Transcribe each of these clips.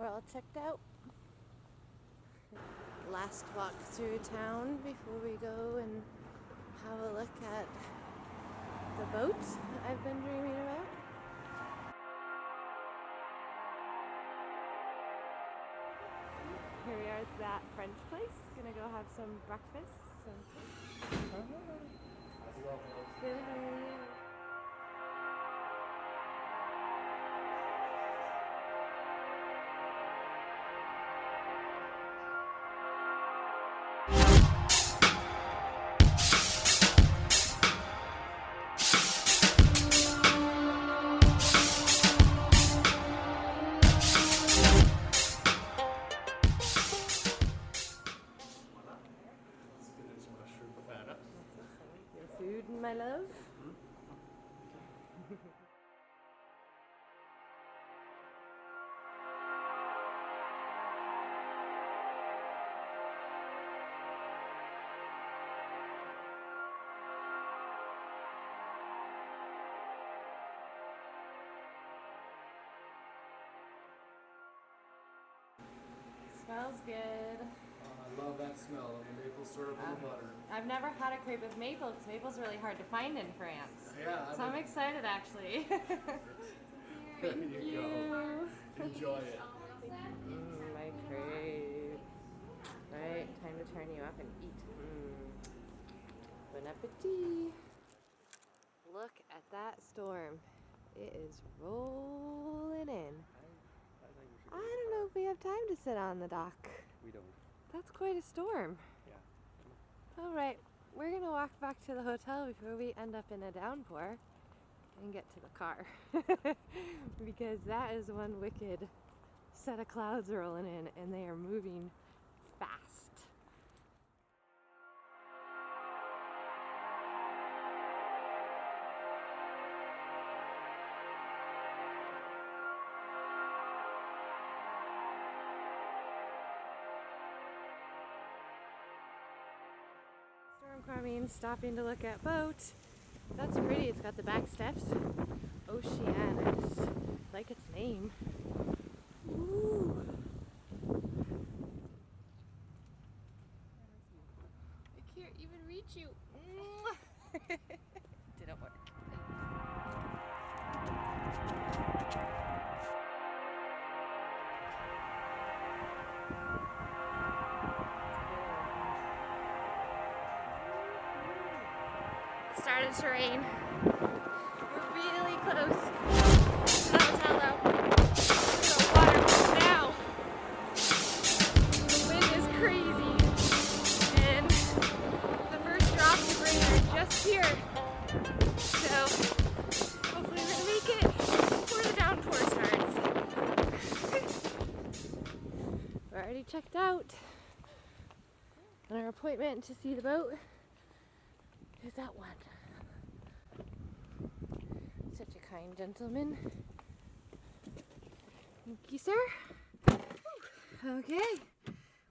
We're all checked out. Last walk through town before we go and have a look at the boat I've been dreaming about. Here we are at that French place. Gonna go have some breakfast. Good, how are you? Food, my love. Smells good. I love that smell of the maple syrup and the butter. I've never had a crepe with maple because maple's really hard to find in France. Yeah. So I'm excited actually. There you go. Enjoy it. My crepe. Alright, time to turn you up and eat. Bon appetit. Look at that storm. It is rolling in. I don't know if we have time to sit on the dock. We don't. That's quite a storm. Yeah. Alright, we're gonna walk back to the hotel before we end up in a downpour and get to the car. Because that is one wicked set of clouds rolling in and they are moving fast. Storm stopping to look at boat. That's pretty. It's got the back steps. Oceanus, like its name. Ooh. I can't even reach you. Didn't work. It started to rain. We're really close. Oh, hello. The water now. The wind is crazy. And the first drops of rain are just here. So hopefully we're gonna make it before the downpour starts. We're already checked out. And our appointment to see the boat is that one. Such a kind gentleman. Thank you, sir. Okay,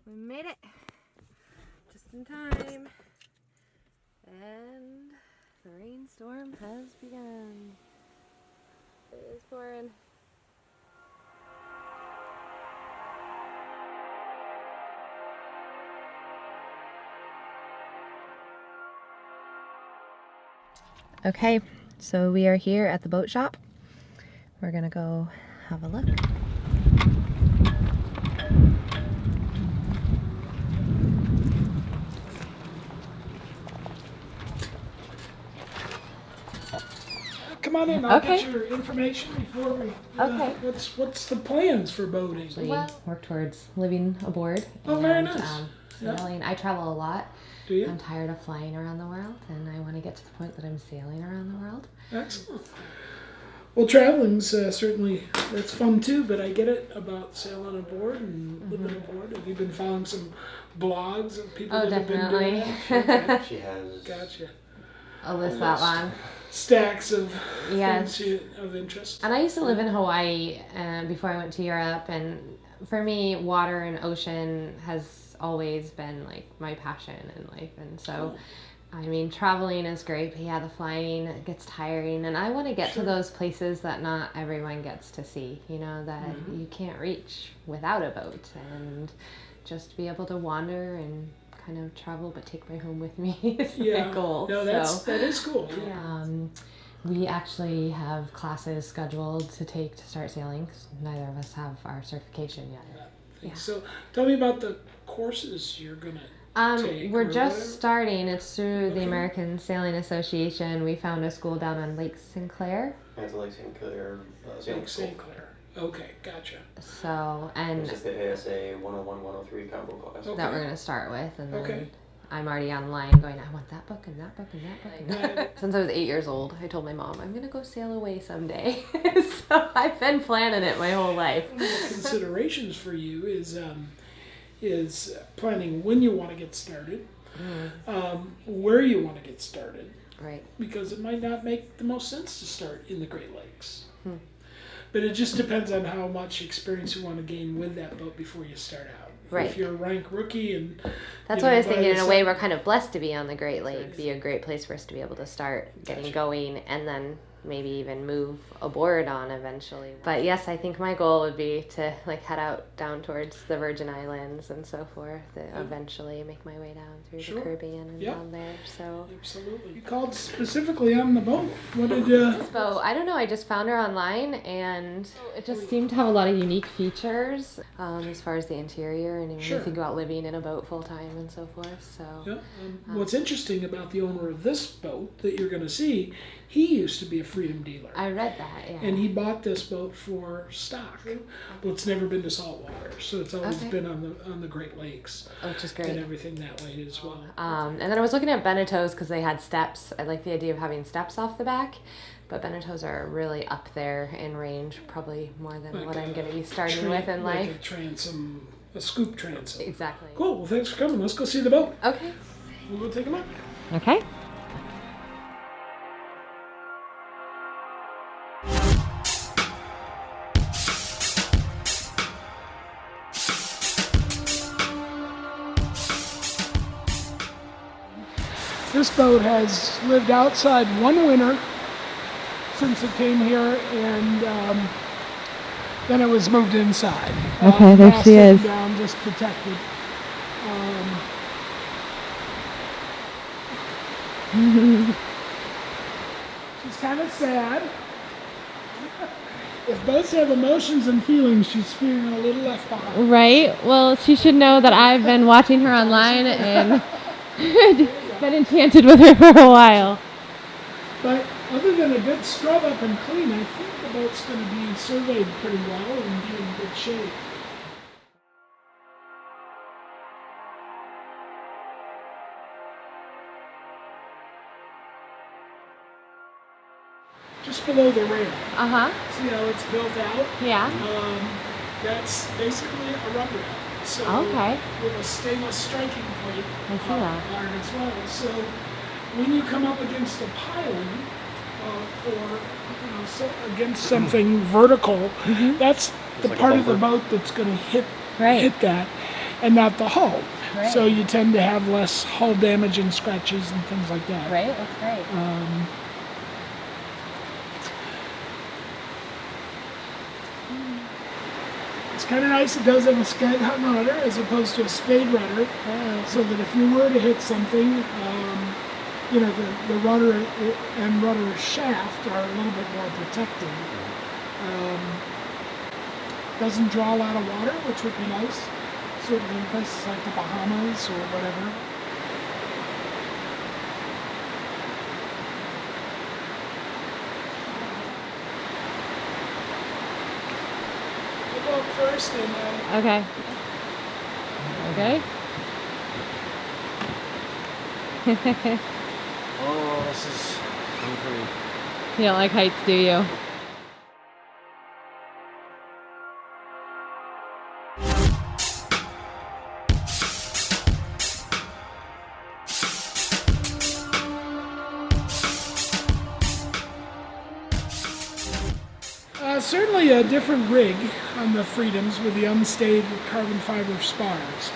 we made it just in time. And the rainstorm has begun. It is pouring. Okay, so we are here at the boat shop. We're gonna go have a look. Come on in. I'll get your information before we. Okay. What's the plans for boating? We work towards living aboard. Oh, very nice. Sailing. I travel a lot. Do you? I'm tired of flying around the world, and I want to get to the point that I'm sailing around the world. Excellent. Well, traveling's certainly, that's fun too, but I get it about sailing aboard and living aboard. Have you been following some blogs of people that have been doing that? Definitely. She has Gotcha. A list that long. Stacks of Yes. things of interest. And I used to live in Hawaii before I went to Europe, and for me, water and ocean has always been like my passion in life, and so I mean, traveling is great, but yeah, the flying, it gets tiring. And I want to get to those places that not everyone gets to see, you know, that you can't reach without a boat. And just be able to wander and kind of travel, but take my home with me is my goal. No, that is cool. Yeah. We actually have classes scheduled to take to start sailing, 'cause neither of us have our certification yet. Yeah. So tell me about the courses you're going to take. We're or just whatever. starting. It's through the American Sailing Association. We found a school down on Lake Sinclair. It's Lake Sinclair. Lake St. Clair. Okay, gotcha. So, and It's just the ASA 101, 103 combo class. Okay. that we're going to start with. And then Okay. I'm already online going, I want that book and that book and that book and that book. Since I was 8 years old, I told my mom, I'm going to go sail away someday. So I've been planning it my whole life. One of the considerations for you is planning when you want to get started, where you want to get started, Right. because it might not make the most sense to start in the Great Lakes. But it just depends on how much experience you want to gain with that boat before you start out. Right. If you're a rank rookie and That's you what know, I was by thinking. In a way, yourself- we're kind of blessed to be on the Great Lake, be a great place for us to be able to start getting Gotcha. going, and then maybe even move aboard on eventually. But yes, I think my goal would be to like head out down towards the Virgin Islands and so forth, eventually make my way down through Sure. the Caribbean and Yeah. down there. So Absolutely. You called specifically on the boat. What did you? So I don't know, I just found her online and it just seemed to have a lot of unique features as far as the interior and when Sure. you think about living in a boat full time and so forth. So Yeah. What's interesting about the owner of this boat that you're going to see, he used to be a Freedom dealer. I read that, yeah. And he bought this boat for stock. Well, it's never been to saltwater, so it's always been on the Great Lakes Which is great. and everything that way as well. And then I was looking at Benettos because they had steps. I like the idea of having steps off the back, but Benettos are really up there in range, probably more than Like what I'm a going to be starting Tran- with in like life. a transom, a scoop transom. Exactly. Cool. Well, thanks for coming. Let's go see the boat. Okay. We'll go take a look. Okay. This boat has lived outside one winter since it came here, and then it was moved inside. Okay, there she masted is. Down, just protected. She's kind of sad. If boats have emotions and feelings, she's feeling a little left behind. Right. Well, she should know that I've been watching her online and been enchanted with her for a while. But other than a good scrub up and clean, I think the boat's going to be surveyed pretty well and be in good shape. Just below the rail. Uh-huh. See how it's built out? Yeah. That's basically a rub rail. So Okay. with a stainless striking plate I see that. iron as well. So when you come up against a piling or against something vertical, that's the like a part of the bumper. boat that's going to hit Right. that, and not the hull. Right. So you tend to have less hull damage and scratches and things like that. Right. That's great. It's kind of nice. It does have a Skeg Rudder as opposed to a spade rudder, so that if you were to hit something, the rudder and rudder shaft are a little bit more protected. Doesn't draw a lot of water, which would be nice, certainly in places like the Bahamas or whatever. We'll go up first and Okay. Okay. Oh, this is fun for me. You don't like heights, do you? Certainly a different rig on the Freedoms with the unstayed carbon fiber spars.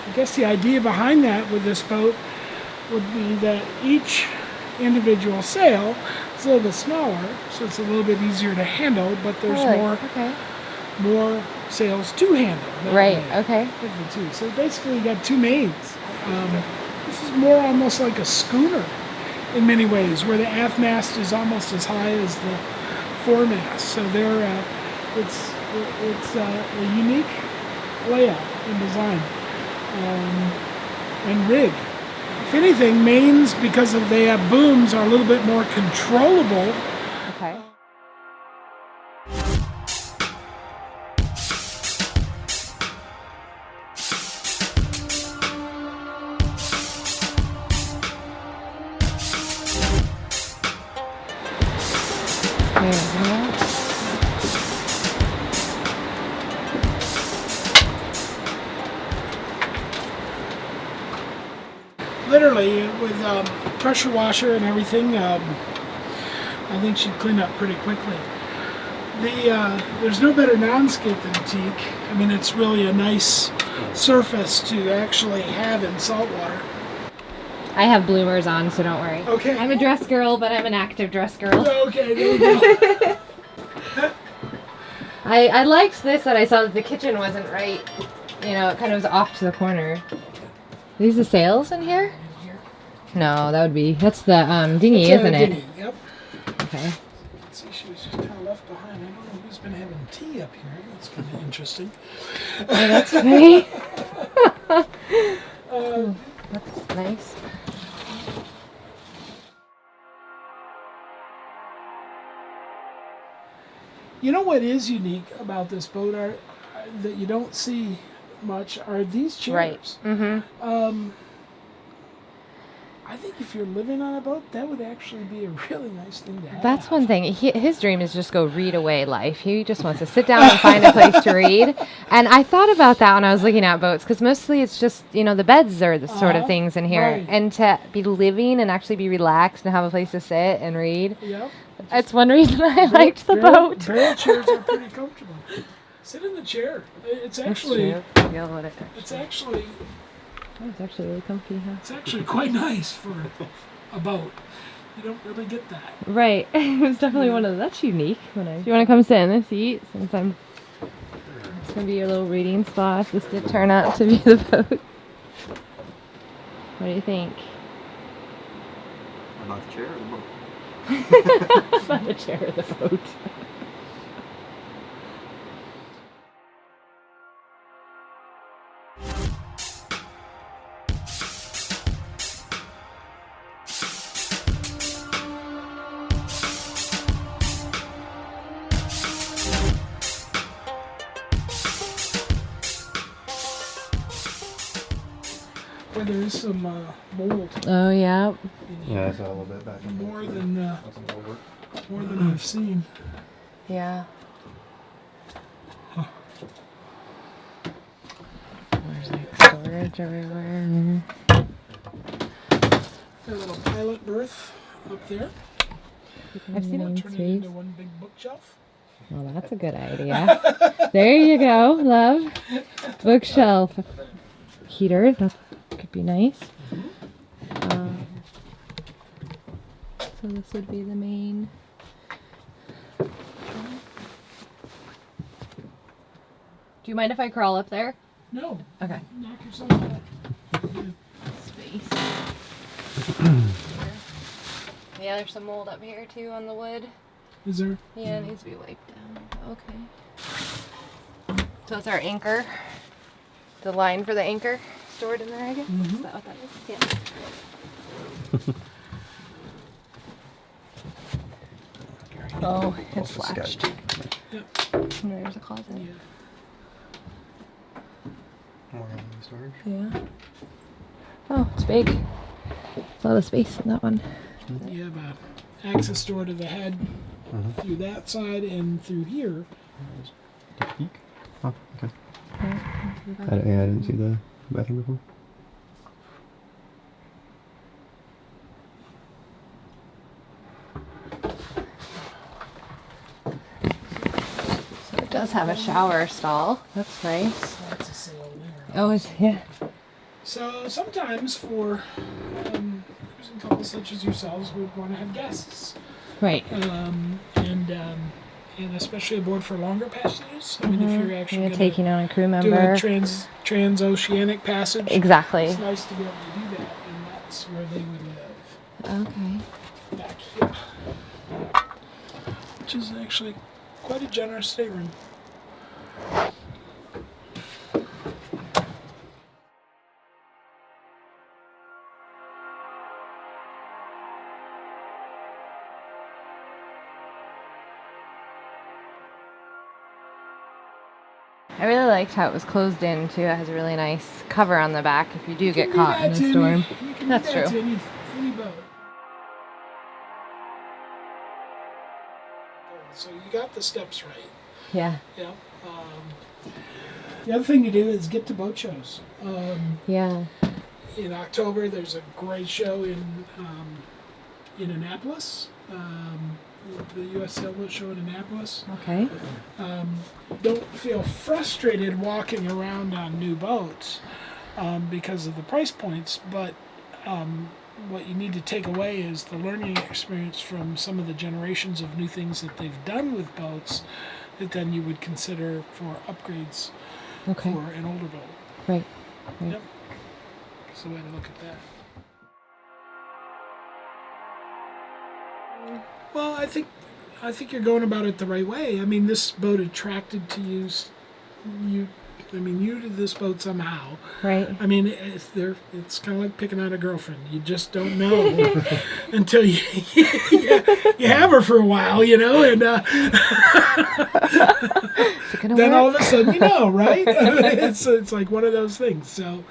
I guess the idea behind that with this boat would be that each individual sail is a little bit smaller, so it's a little bit easier to handle, but there's more sails to handle. that Right. way Okay. with the two. So basically you got two mains. This is more almost like a schooner in many ways, where the aft mast is almost as high as the foremast. So it's a unique layout and design and rig. If anything, mains, because of they have booms, are a little bit more controllable. Okay. There we go. Literally, with pressure washer and everything, I think she'd clean up pretty quickly. There's no better non-skid than teak. I mean, it's really a nice surface to actually have in saltwater. I have bloomers on, so don't worry. Okay. I'm a dress girl, but I'm an active dress girl. Okay, there we go. I liked this that I saw that the kitchen wasn't right. You know, it kind of was off to the corner. Are these the sails in here? No, that's the dinghy, That's a isn't it? dinghy, yep. Okay. Let's see, she was just kind of left behind. I don't know who's been having tea up here. That's kind of interesting. Oh, that's funny. That's nice. You know what is unique about this boat that you don't see much are these chairs. Right. Mm-hmm. I think if you're living on a boat, that would actually be a really nice thing to have. That's one thing. His dream is just go read away life. He just wants to sit down and find a place to read. And I thought about that when I was looking at boats, because mostly it's just, the beds are the sort of things in here. Right. And to be living and actually be relaxed and have a place to sit and read. Yep. That's one reason I liked the boat. Barrel chairs are pretty comfortable. Sit in the chair. It's actually It's actually really comfy, huh? it's actually quite nice for a boat. You don't really get that. Right. It was definitely one of that's unique. Do you want to come sit in the seat since it's gonna be your little reading spot. This did turn out to be the boat. What do you think? About the chair or the boat? About the chair or the boat. Where there is some mold. Oh yeah. Yeah, I saw a little bit back. More than I've seen. Yeah. Huh. There's like storage everywhere. Got a little pilot berth up there. I've seen it. Turn it into one big bookshelf. Well, that's a good idea. There you go, love. Bookshelf. Heater. That could be nice. So this would be the main. Do you mind if I crawl up there? No. Okay. Knock yourself out. Space. Yeah, there's some mold up here too on the wood. Is there? Yeah, it needs to be wiped down. Okay. So it's our anchor. The line for the anchor stored in there, I guess. Is that what that is? Yeah. Oh, it's latched. Yep. And there's a closet. Yeah. More storage. Yeah. Oh, it's big. There's a lot of space in that one. You have access door to the head through that side and through here. Peek. Oh, okay. I didn't see the bathroom before. So it does have a shower stall. That's nice. That's a sail there. Oh, yeah. So sometimes for cruising couples such as yourselves, we want to have guests, Right. And especially aboard for longer passages. I mean, if you're actually You're going taking on a crew to do member. a transoceanic passage, Exactly. it's nice to be able to do that, and that's where they would live. Okay. Back here, which is actually quite a generous stateroom. I really liked how it was closed in too. It has a really nice cover on the back if you do get can do caught in that a to storm. You can That's do that true. to any boat. So you got the steps right. Yeah. Yeah. The other thing to do is get to boat shows. Yeah. In October, there's a great show in Annapolis. The U.S. Sailboat Show in Annapolis. Okay. Don't feel frustrated walking around on new boats because of the price points, but what you need to take away is the learning experience from some of the generations of new things that they've done with boats that then you would consider for upgrades Okay. for an older boat. Right. Yep. That's the way to look at that. Well, I think you're going about it the right way. I mean, this boat attracted to you. You to this boat somehow. Right. I mean, it's kind of like picking out a girlfriend. You just don't know until you have her for a while, you know, and then all of a sudden you know, right? It's like one of those things. So,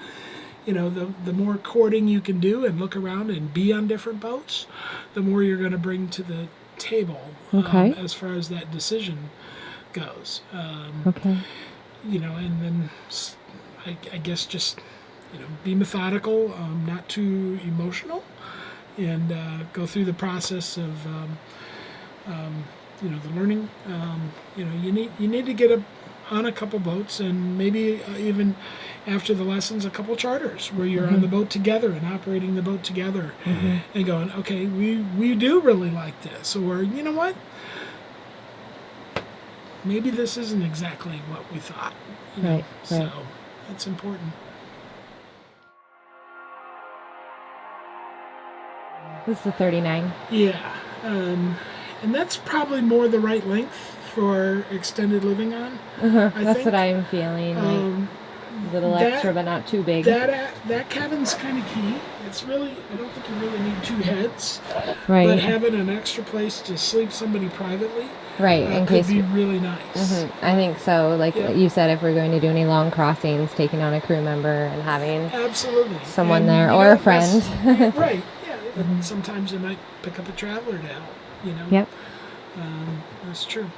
you know, the more courting you can do and look around and be on different boats, the more you're going to bring to the table as far as that decision goes. Okay. You know, and then I guess just, you know, be methodical, not too emotional, and go through the process of, you know, the learning. You know, you need to get on a couple boats, and maybe even after the lessons, a couple charters where you're on the boat together and operating the boat together, and going, okay, we do really like this, or you know what, maybe this isn't exactly what we thought. You know? Right. So that's important. This is the 39. Yeah, and that's probably more the right length for extended living on. That's think. what I'm feeling. Like a little extra, but not too big. That cabin's kind of key. It's really, I don't think you really need two heads. Right. But having an extra place to sleep somebody privately, Right. In could case. be really nice. I think so. Like Yeah. you said, if we're going to do any long crossings, taking on a crew member and having Absolutely. someone And, there you or know, a friend. Right. Yeah. But sometimes you might pick up a traveler to help. You know. Yep. That's true.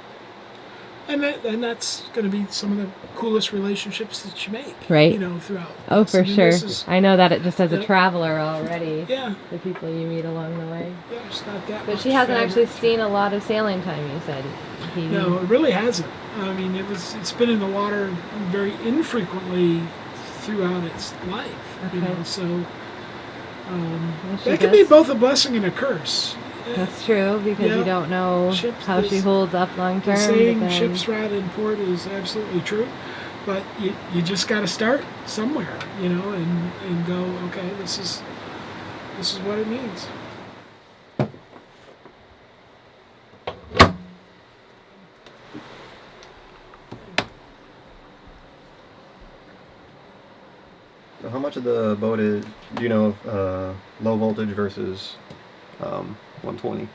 And that's going to be some of the coolest relationships that you make. Right. You know, throughout. Oh, this. for I mean, sure. this is- I know that it just as a Yep. traveler already. yeah. The people you meet along the way. Yeah. It's not that. But much she hasn't fabric. actually seen a lot of sailing time. You said. No, it really hasn't. I mean, it's been in the water very infrequently throughout its life. You Okay. know, so she that can be does. both a blessing and a curse. That's true because Yeah. you don't know Ships- how she this- holds up long term. The saying but then- "ships rot in port" is absolutely true, but you just got to start somewhere, you know, and go, okay, this is what it needs. So how much of the boat is, do you know, low voltage versus 120?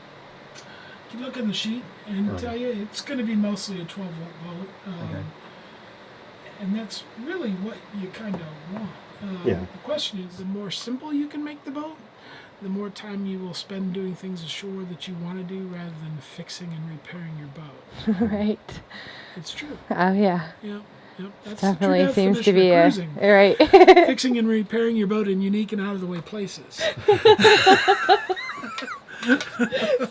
You look in the sheet and tell you it's going to be mostly a 12-volt boat, Okay. and that's really what you kind of want. Yeah. The question is, the more simple you can make the boat, the more time you will spend doing things ashore that you want to do rather than fixing and repairing your boat. Right. It's true. Oh yeah. Yep. That's Definitely the true seems to definition be of a cruising. right. Fixing and repairing your boat in unique and out-of-the-way places.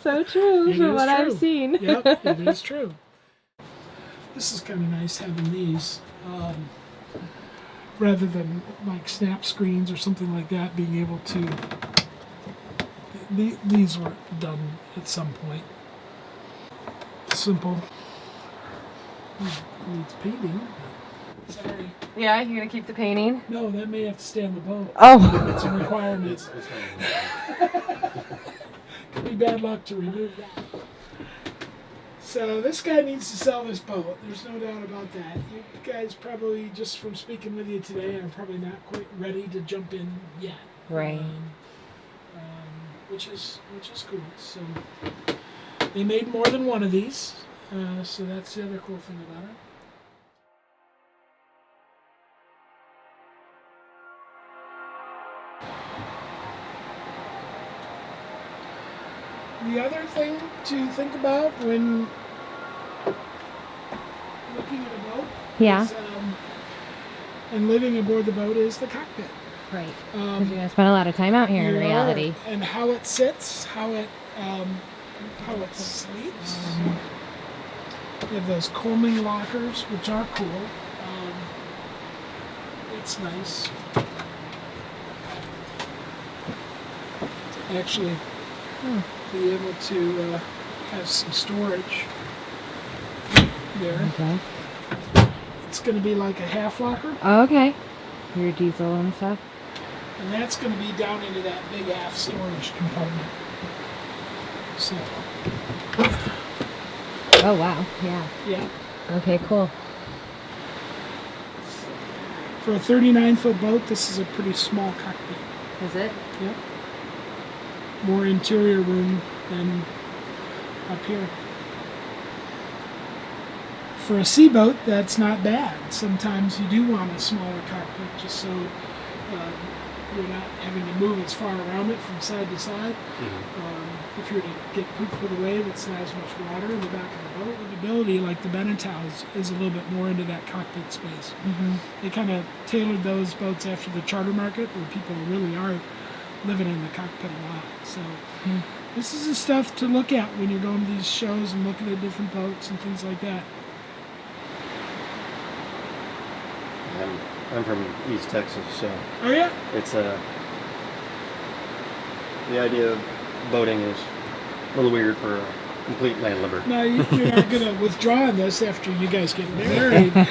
So true It from is what I've true. seen. Yep, it is true. This is kind of nice having these. rather than like snap screens or something like that, being able to. These were done at some point. Simple. Needs painting. Sorry. Yeah, you're gonna keep the painting? No, that may have to stay on the boat. Oh. It's a requirement. Could be bad luck to remove that. So this guy needs to sell this boat. There's no doubt about that. You guys probably, just from speaking with you today, are probably not quite ready to jump in yet. Right. Which is cool. So they made more than one of these. So that's the other cool thing about it. The other thing to think about when looking at a boat is, and living aboard the boat is the cockpit. Right. Because you're going to spend a lot of time out here in reality. And how it sits, how it sleeps. You have those coaming lockers, which are cool. It's nice to actually be able to have some storage there. Okay. It's going to be like a half locker, Oh, okay. Your diesel and stuff. and that's going to be down into that big aft storage compartment. So, Oh, wow. Yeah. yeah. Okay, cool. For a 39-foot boat, this is a pretty small cockpit. Is it? Yep. More interior room than up here. For a seaboat, that's not bad. Sometimes you do want a smaller cockpit just so you're not having to move as far around it from side to side. If you're to get pooped with a wave, it's not as much water in the back of the boat. Livability, like the Beneteau, is a little bit more into that cockpit space. They kind of tailored those boats after the charter market, where people really are living in the cockpit a lot. So this is the stuff to look at when you're going to these shows and looking at different boats and things like that. I'm from East Texas, so Oh yeah? it's the idea of boating is a little weird for a complete landlubber. No, you're not going to withdraw on this after you guys get married. No.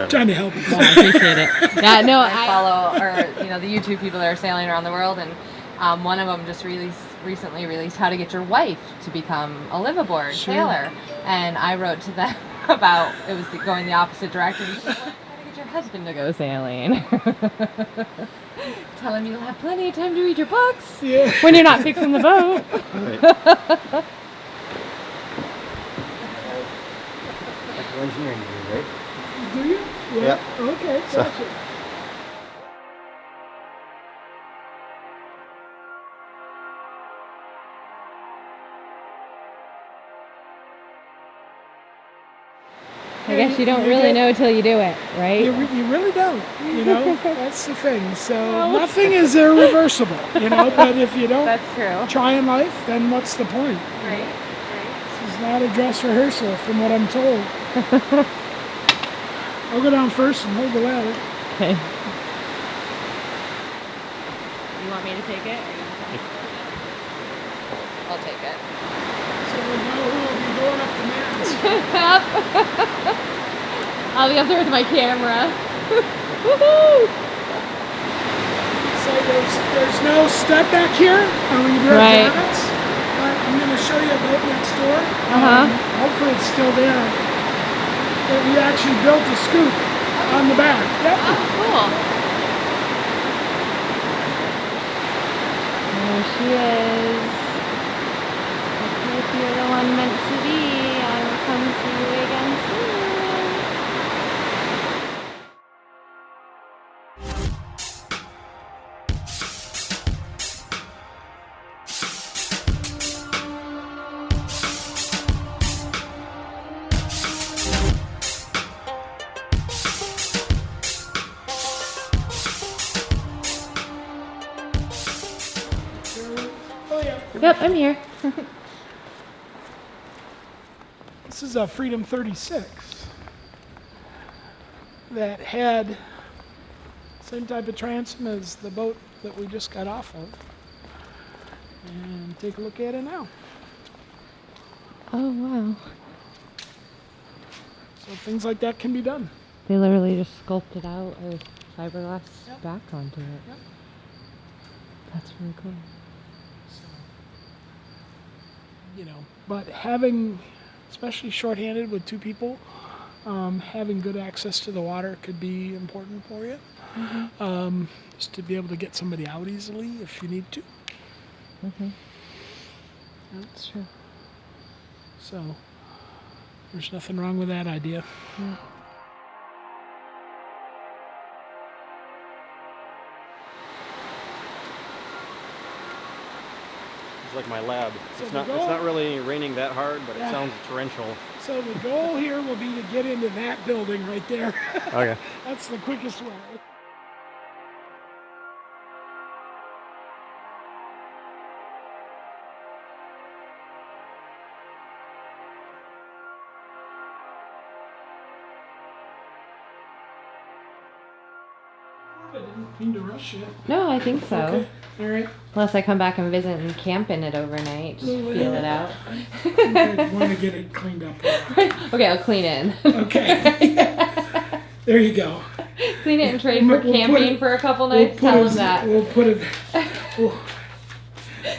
Trying to help you. Yeah, I appreciate it. Yeah, no, I follow, the YouTube people that are sailing around the world, and one of them just recently released how to get your wife to become a live-aboard sailor, and I wrote to them about it was going the opposite direction. She said, how to get your husband to go sailing. Tell him you'll have plenty of time to read your books when you're not fixing the boat. Right. Electrical engineering degree, right? Do you? Yeah. Okay, So- gotcha. I guess you don't really know until you do it, right? You really don't, that's the thing. So nothing is irreversible, but if you don't That's true. try in life, then what's the point? Right. This is not a dress rehearsal from what I'm told. I'll go down first and hold the ladder. Okay. You want me to take it? I'll take it. So we know who will be going up the mast. I'll be up there with my camera. Woohoo! So there's no step back here when you do Right. cabinets. But I'm going to show you a boat next door. Hopefully it's still there. But we actually built a scoop on the back. Yep. Oh, cool. There she is. If you're the one meant to be, I will come see you again soon. Oh yeah. Yep, I'm here. This is a Freedom 36. that had same type of transom as the boat that we just got off of. And take a look at it now. Oh, wow. So things like that can be done. They literally just sculpted out a fiberglass Yep. back onto it. Yep. That's really cool. So, you know, but having, especially shorthanded with 2 people, having good access to the water could be important for you. Just to be able to get somebody out easily if you need to. Okay. That's true. So there's nothing wrong with that idea. Yeah. It's like my lab. So It's the not goal- really raining that hard, but Yeah. it sounds torrential. So the goal here will be to get into that building right there. Okay. That's the quickest way. I didn't mean to rush it. No, I think so. Okay, all right. Unless I come back and visit and camp in it overnight. Just Well, feel it out. I want to get it cleaned up. Okay, I'll clean it. Okay. There you go. Clean it and trade for We'll put camping it- for a couple nights. put How it- was that? We'll put it. We'll,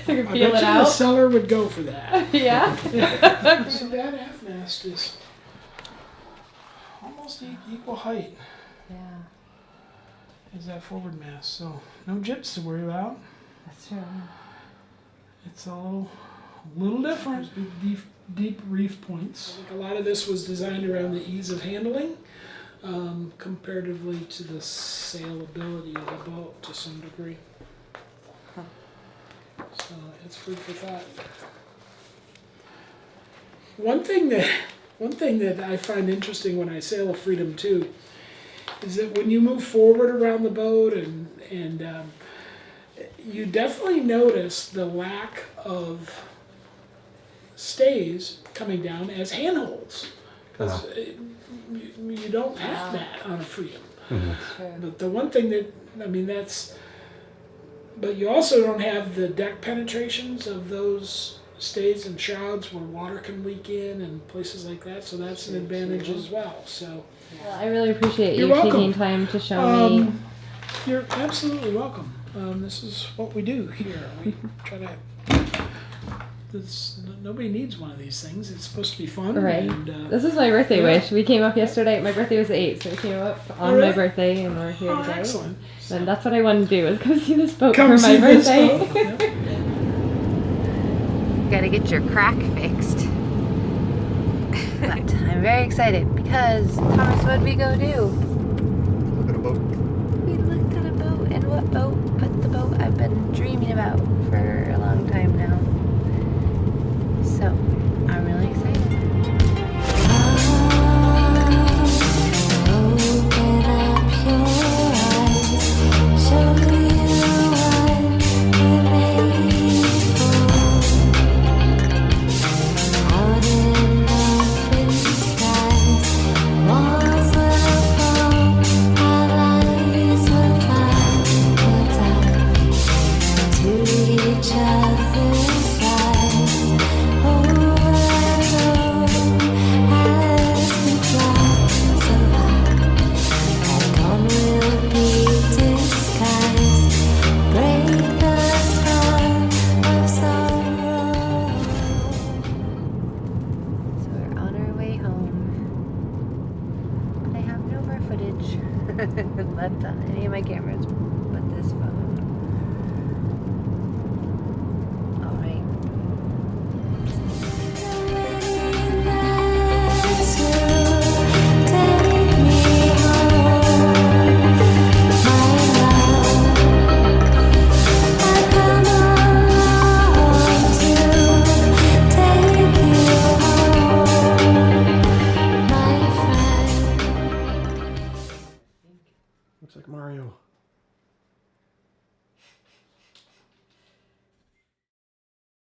So you can I feel bet it you the out. seller would go for that. Yeah. See, that half mast is almost equal height Yeah, as that forward mast, so no jips to worry about. that's true. It's a little different. Deep reef points. I think a lot of this was designed around the ease of handling, comparatively to the sailability of the boat to some degree. So it's food for thought. One thing that I find interesting when I sail a Freedom 2 is that when you move forward around the boat and you definitely notice the lack of stays coming down as handholds. Because you don't have that on a Freedom. That's true. But the one thing but you also don't have the deck penetrations of those stays and shrouds where water can leak in and places like that, so that's an advantage as well. So Well, I really appreciate You're you welcome. taking time to show me. You're absolutely welcome. This is what we do here. We try to. Nobody needs one of these things. It's supposed to be fun. Right. And, This is my birthday yeah. wish. We came up yesterday. My birthday was 8, so we came up on really? my birthday, and we're here oh, today. excellent. And that's what I wanted to do, is go see this boat Come for see my this birthday. boat. Yep. You gotta get your crack fixed. But I'm very excited because Thomas, what did we go do? Look at a boat. We looked at a boat, and what boat but the boat I've been dreaming about